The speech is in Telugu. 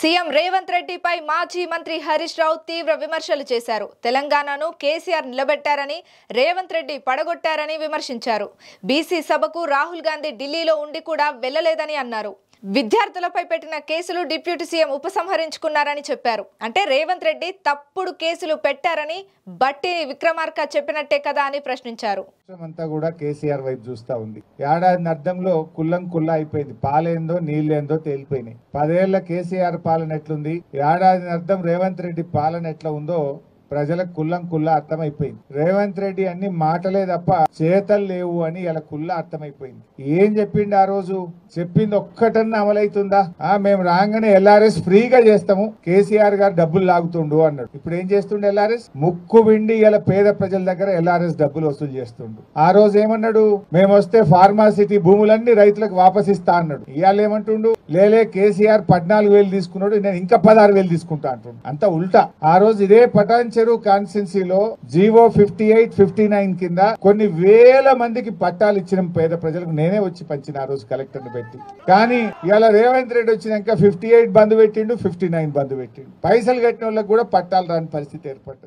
సీఎం రేవంత్ రెడ్డిపై మాజీ మంత్రి హరీష్ రావు తీవ్ర విమర్శలు చేశారు. తెలంగాణను కేసీఆర్ నిలబెట్టారని, రేవంత్ రెడ్డి పడగొట్టారని విమర్శించారు. బీసీ సభకు రాహుల్ గాంధీ ఢిల్లీలో ఉండి కూడా వెళ్లలేదని అన్నారు. విద్యార్థులపై పెట్టిన కేసులు డిప్యూటీ సీఎం ఉపసంహరించుకున్నారని చెప్పారు. అంటే రేవంత్ రెడ్డి తప్పుడు కేసులు పెట్టారని బట్టి విక్రమార్క చెప్పినట్టే కదా అని ప్రశ్నించారు. అంతా కూడా కేసీఆర్ వైపు చూస్తా ఉంది. ఏడాది అర్థంలో కుల్లం కుల్లా అయిపోయింది. పాలేందో నీళ్ళేందో తేలిపోయినాయి. 10 ఏళ్ల కేసీఆర్ పాలన ఎట్లుంది, ఏడాది అర్థం రేవంత్ రెడ్డి పాలన ఎట్లా ఉందో ప్రజలకు కుల్లం కుల్లా అర్థమైపోయింది. రేవంత్ రెడ్డి అన్ని మాటలే తప్ప చేతలు లేవు అని ఇలా కుల్లా అర్థమైపోయింది. ఏం చెప్పిండు ఆ రోజు? చెప్పింది ఒక్కటన్నా అమలైతుందా? మేము రాగానే ఎల్ఆర్ఎస్ ఫ్రీగా చేస్తాము, కేసీఆర్ గారు డబ్బులు లాగుతుండు అన్నాడు. ఇప్పుడు ఏం చేస్తుండు ఎల్ఆర్ఎస్? ముక్కు విండి ఇలా పేద ప్రజల దగ్గర ఎల్ఆర్ఎస్ డబ్బులు వసూలు చేస్తుండు. ఆ రోజు ఏమన్నాడు? మేము వస్తే ఫార్మాసిటీ భూములన్నీ రైతులకు వాపసిస్తా అన్నాడు. ఇవాళ ఏమంటుండు? లేలే కేసీఆర్ 14,000 తీసుకున్నాడు, నేను ఇంకా 16,000 తీసుకుంటా అంటుండు. అంతా ఉల్టా. ఆ రోజు ఇదే పటాన్ చెరువు కాన్స్టిట్యున్సీలో జీవో 58, 59 కింద కొన్ని వేల మందికి పట్టాలు ఇచ్చిన పేద ప్రజలకు నేనే వచ్చి పంచిన ఆ రోజు కలెక్టర్ ని పెట్టి. కానీ ఇవాళ రేవంత్ రెడ్డి వచ్చినాక 58 బంద్ పెట్టిండు, 59 బంద్ పెట్టిండు. పైసలు కట్టిన వాళ్ళకి కూడా పట్టాలు రాని పరిస్థితి ఏర్పడ్డది.